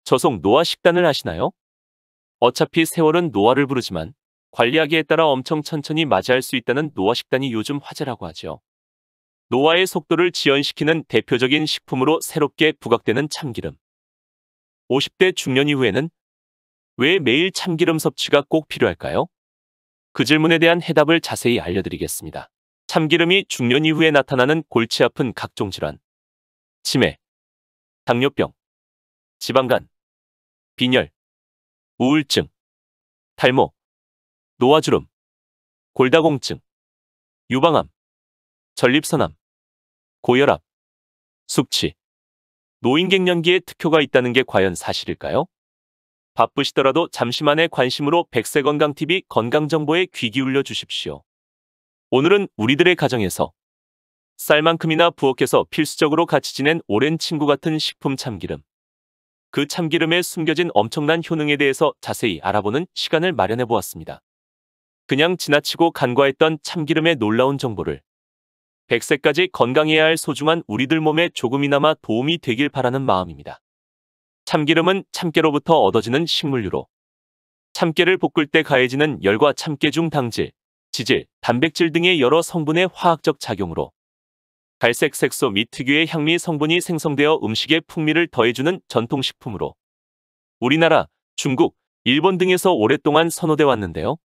저속 노화 식단을 하시나요? 어차피 세월은 노화를 부르지만 관리하기에 따라 엄청 천천히 맞이할 수 있다는 노화 식단이 요즘 화제라고 하죠. 노화의 속도를 지연시키는 대표적인 식품으로 새롭게 부각되는 참기름. 50대 중년 이후에는 왜 매일 참기름 섭취가 꼭 필요할까요? 그 질문에 대한 해답을 자세히 알려드리겠습니다. 참기름이 중년 이후에 나타나는 골치 아픈 각종 질환, 치매, 당뇨병, 지방간, 빈혈, 우울증, 탈모, 노화주름, 골다공증, 유방암, 전립선암, 고혈압, 숙취, 노인갱년기에 특효가 있다는 게 과연 사실일까요? 바쁘시더라도 잠시만의 관심으로 백세건강TV 건강정보에 귀 기울여 주십시오. 오늘은 우리들의 가정에서 쌀만큼이나 부엌에서 필수적으로 같이 지낸 오랜 친구 같은 식품 참기름. 그 참기름에 숨겨진 엄청난 효능에 대해서 자세히 알아보는 시간을 마련해 보았습니다. 그냥 지나치고 간과했던 참기름의 놀라운 정보를 100세까지 건강해야 할 소중한 우리들 몸에 조금이나마 도움이 되길 바라는 마음입니다. 참기름은 참깨로부터 얻어지는 식물유로 참깨를 볶을 때 가해지는 열과 참깨 중 당질, 지질, 단백질 등의 여러 성분의 화학적 작용으로 갈색 색소 및 특유의 향미 성분이 생성되어 음식의 풍미를 더해주는 전통식품으로 우리나라, 중국, 일본 등에서 오랫동안 선호돼 왔는데요.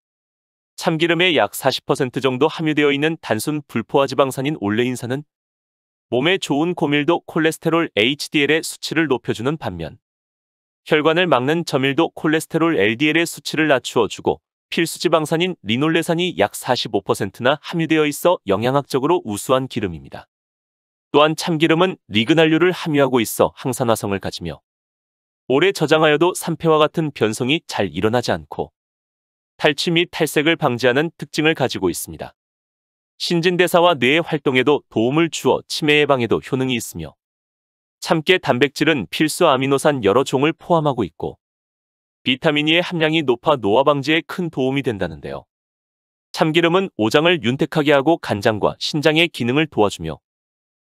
참기름의 약 40% 정도 함유되어 있는 단순 불포화 지방산인 올레인산은 몸에 좋은 고밀도 콜레스테롤 HDL의 수치를 높여주는 반면 혈관을 막는 저밀도 콜레스테롤 LDL의 수치를 낮추어 주고 필수 지방산인 리놀레산이 약 45%나 함유되어 있어 영양학적으로 우수한 기름입니다. 또한 참기름은 리그날류를 함유하고 있어 항산화성을 가지며 오래 저장하여도 산패와 같은 변성이 잘 일어나지 않고 탈취 및 탈색을 방지하는 특징을 가지고 있습니다. 신진대사와 뇌의 활동에도 도움을 주어 치매 예방에도 효능이 있으며 참깨 단백질은 필수 아미노산 여러 종을 포함하고 있고 비타민 E의 함량이 높아 노화 방지에 큰 도움이 된다는데요. 참기름은 오장을 윤택하게 하고 간장과 신장의 기능을 도와주며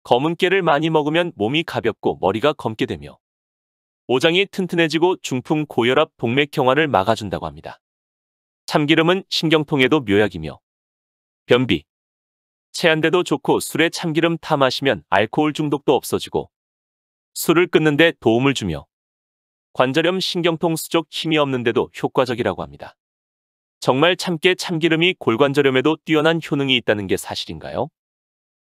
검은 깨를 많이 먹으면 몸이 가볍고 머리가 검게 되며 오장이 튼튼해지고 중풍 고혈압 동맥경화를 막아준다고 합니다. 참기름은 신경통에도 묘약이며 변비, 체한데도 좋고 술에 참기름 타 마시면 알코올 중독도 없어지고 술을 끊는 데 도움을 주며 관절염 신경통 수족 힘이 없는데도 효과적이라고 합니다. 정말 참기름이 골관절염에도 뛰어난 효능이 있다는 게 사실인가요?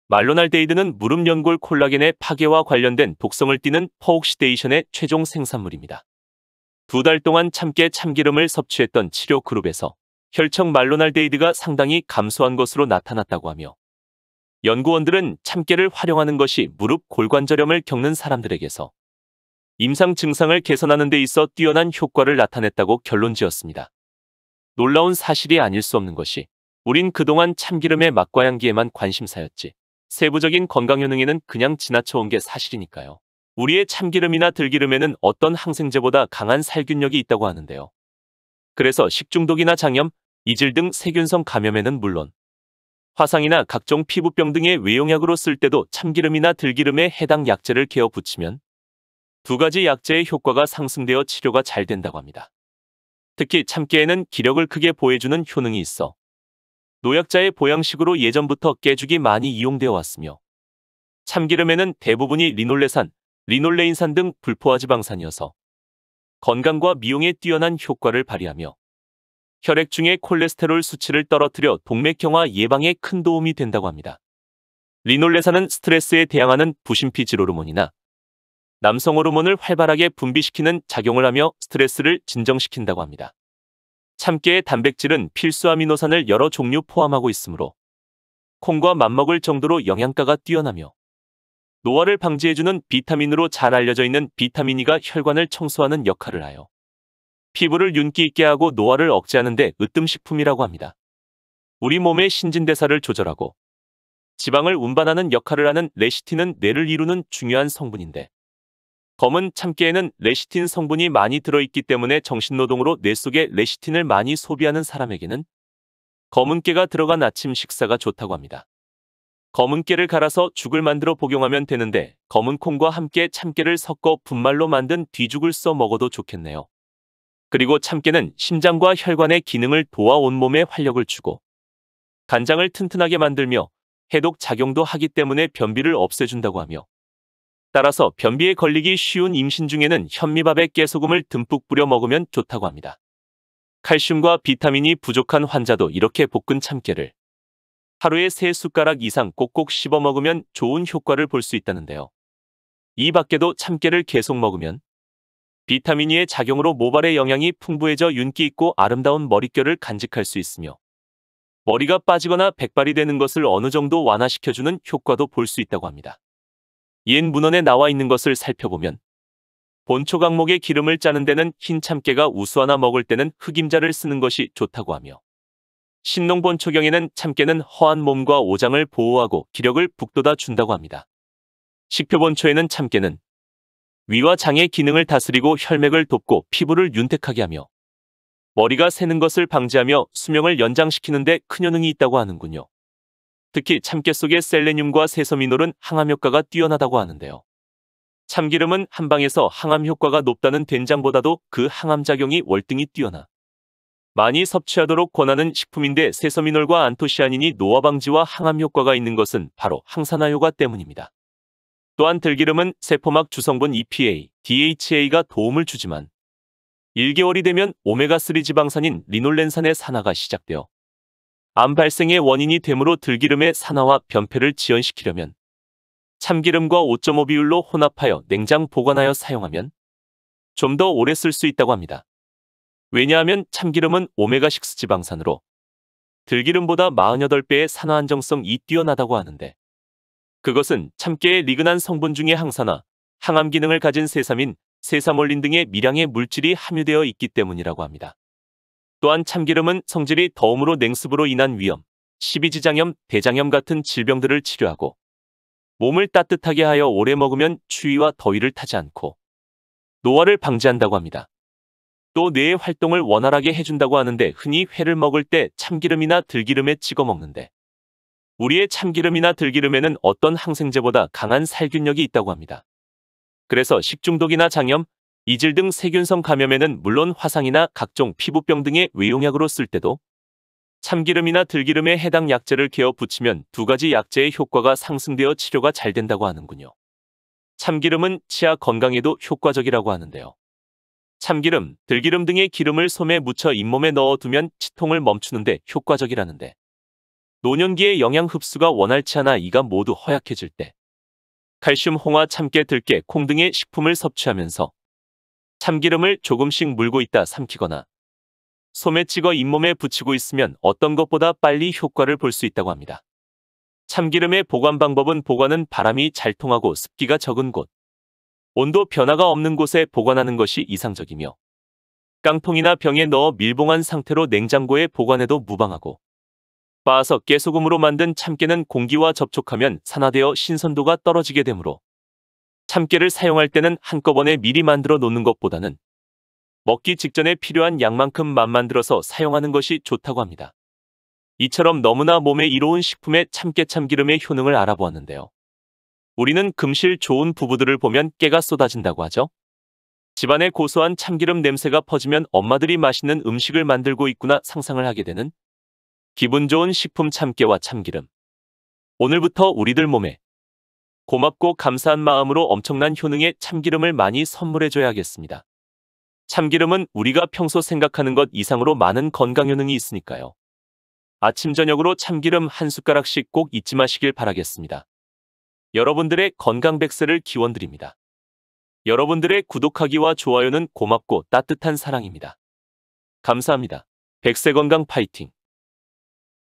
말로날데이드는 무릎 연골 콜라겐의 파괴와 관련된 독성을 띠는 퍼옥시데이션의 최종 생산물입니다. 2달 동안 참기름을 섭취했던 치료 그룹에서 혈청 말로날데이드가 상당히 감소한 것으로 나타났다고 하며 연구원들은 참깨를 활용하는 것이 무릎 골관절염을 겪는 사람들에게서 임상 증상을 개선하는 데 있어 뛰어난 효과를 나타냈다고 결론지었습니다. 놀라운 사실이 아닐 수 없는 것이 우린 그동안 참기름의 맛과 향기에만 관심사였지 세부적인 건강 효능에는 그냥 지나쳐온 게 사실이니까요. 우리의 참기름이나 들기름에는 어떤 항생제보다 강한 살균력이 있다고 하는데요. 그래서 식중독이나 장염, 이질 등 세균성 감염에는 물론 화상이나 각종 피부병 등의 외용약으로 쓸 때도 참기름이나 들기름에 해당 약재를 개어 붙이면 2가지 약재의 효과가 상승되어 치료가 잘 된다고 합니다. 특히 참깨에는 기력을 크게 보해주는 효능이 있어 노약자의 보양식으로 예전부터 깨죽이 많이 이용되어 왔으며 참기름에는 대부분이 리놀레산, 리놀레인산 등 불포화 지방산이어서 건강과 미용에 뛰어난 효과를 발휘하며 혈액 중의 콜레스테롤 수치를 떨어뜨려 동맥경화 예방에 큰 도움이 된다고 합니다. 리놀레산은 스트레스에 대항하는 부신피질 호르몬이나 남성 호르몬을 활발하게 분비시키는 작용을 하며 스트레스를 진정시킨다고 합니다. 참깨의 단백질은 필수 아미노산을 여러 종류 포함하고 있으므로 콩과 맞먹을 정도로 영양가가 뛰어나며 노화를 방지해주는 비타민으로 잘 알려져 있는 비타민 E가 혈관을 청소하는 역할을 하여 피부를 윤기 있게 하고 노화를 억제하는 데 으뜸식품이라고 합니다. 우리 몸의 신진대사를 조절하고 지방을 운반하는 역할을 하는 레시틴은 뇌를 이루는 중요한 성분인데 검은 참깨에는 레시틴 성분이 많이 들어있기 때문에 정신노동으로 뇌 속에 레시틴을 많이 소비하는 사람에게는 검은 깨가 들어간 아침 식사가 좋다고 합니다. 검은 깨를 갈아서 죽을 만들어 복용하면 되는데 검은 콩과 함께 참깨를 섞어 분말로 만든 뒤죽을 써 먹어도 좋겠네요. 그리고 참깨는 심장과 혈관의 기능을 도와 온몸에 활력을 주고 간장을 튼튼하게 만들며 해독 작용도 하기 때문에 변비를 없애준다고 하며 따라서 변비에 걸리기 쉬운 임신 중에는 현미밥에 깨소금을 듬뿍 뿌려 먹으면 좋다고 합니다. 칼슘과 비타민이 부족한 환자도 이렇게 볶은 참깨를 하루에 3숟가락 이상 꼭꼭 씹어 먹으면 좋은 효과를 볼 수 있다는데요. 이 밖에도 참깨를 계속 먹으면 비타민 E의 작용으로 모발의 영양이 풍부해져 윤기 있고 아름다운 머릿결을 간직할 수 있으며 머리가 빠지거나 백발이 되는 것을 어느 정도 완화시켜주는 효과도 볼 수 있다고 합니다. 옛 문헌에 나와 있는 것을 살펴보면 본초 강목의 기름을 짜는 데는 흰 참깨가 우수하나 먹을 때는 흑임자를 쓰는 것이 좋다고 하며 신농본초경에는 참깨는 허한 몸과 오장을 보호하고 기력을 북돋아 준다고 합니다. 식표본초에는 참깨는 위와 장의 기능을 다스리고 혈맥을 돕고 피부를 윤택하게 하며 머리가 새는 것을 방지하며 수명을 연장시키는 데 큰 효능이 있다고 하는군요. 특히 참깨 속의 셀레늄과 세서미놀은 항암 효과가 뛰어나다고 하는데요. 참기름은 한방에서 항암 효과가 높다는 된장보다도 그 항암 작용이 월등히 뛰어나 많이 섭취하도록 권하는 식품인데 세서미놀과 안토시아닌이 노화 방지와 항암 효과가 있는 것은 바로 항산화 효과 때문입니다. 또한 들기름은 세포막 주성분 EPA, DHA가 도움을 주지만 1개월이 되면 오메가3 지방산인 리놀렌산의 산화가 시작되어 암 발생의 원인이 되므로 들기름의 산화와 변폐를 지연시키려면 참기름과 5.5 비율로 혼합하여 냉장 보관하여 사용하면 좀 더 오래 쓸 수 있다고 합니다. 왜냐하면 참기름은 오메가6 지방산으로 들기름보다 48배의 산화 안정성이 뛰어나다고 하는데 그것은 참깨의 리그난 성분 중에 항산화, 항암 기능을 가진 세사민, 세사몰린 등의 미량의 물질이 함유되어 있기 때문이라고 합니다. 또한 참기름은 성질이 더움으로 냉습으로 인한 위염, 십이지장염, 대장염 같은 질병들을 치료하고 몸을 따뜻하게 하여 오래 먹으면 추위와 더위를 타지 않고 노화를 방지한다고 합니다. 또 뇌의 활동을 원활하게 해준다고 하는데 흔히 회를 먹을 때 참기름이나 들기름에 찍어 먹는데 우리의 참기름이나 들기름에는 어떤 항생제보다 강한 살균력이 있다고 합니다. 그래서 식중독이나 장염, 이질 등 세균성 감염에는 물론 화상이나 각종 피부병 등의 외용약으로 쓸 때도 참기름이나 들기름에 해당 약재를 개어 붙이면 두 가지 약재의 효과가 상승되어 치료가 잘 된다고 하는군요. 참기름은 치아 건강에도 효과적이라고 하는데요. 참기름, 들기름 등의 기름을 솜에 묻혀 잇몸에 넣어두면 치통을 멈추는데 효과적이라는데 노년기의 영양 흡수가 원활치 않아 이가 모두 허약해질 때 칼슘, 홍화, 참깨, 들깨, 콩 등의 식품을 섭취하면서 참기름을 조금씩 물고 있다 삼키거나 솜에 찍어 잇몸에 붙이고 있으면 어떤 것보다 빨리 효과를 볼 수 있다고 합니다. 참기름의 보관 방법은 보관은 바람이 잘 통하고 습기가 적은 곳, 온도 변화가 없는 곳에 보관하는 것이 이상적이며 깡통이나 병에 넣어 밀봉한 상태로 냉장고에 보관해도 무방하고 빻아서 깨소금으로 만든 참깨는 공기와 접촉하면 산화되어 신선도가 떨어지게 되므로 참깨를 사용할 때는 한꺼번에 미리 만들어 놓는 것보다는 먹기 직전에 필요한 양만큼만 만들어서 사용하는 것이 좋다고 합니다. 이처럼 너무나 몸에 이로운 식품의 참깨 참기름의 효능을 알아보았는데요. 우리는 금실 좋은 부부들을 보면 깨가 쏟아진다고 하죠. 집안에 고소한 참기름 냄새가 퍼지면 엄마들이 맛있는 음식을 만들고 있구나 상상을 하게 되는 기분 좋은 식품 참깨와 참기름. 오늘부터 우리들 몸에 고맙고 감사한 마음으로 엄청난 효능의 참기름을 많이 선물해줘야겠습니다. 참기름은 우리가 평소 생각하는 것 이상으로 많은 건강 효능이 있으니까요. 아침 저녁으로 참기름 한 숟가락씩 꼭 잊지 마시길 바라겠습니다. 여러분들의 건강 100세를 기원드립니다. 여러분들의 구독하기와 좋아요는 고맙고 따뜻한 사랑입니다. 감사합니다. 100세 건강 파이팅!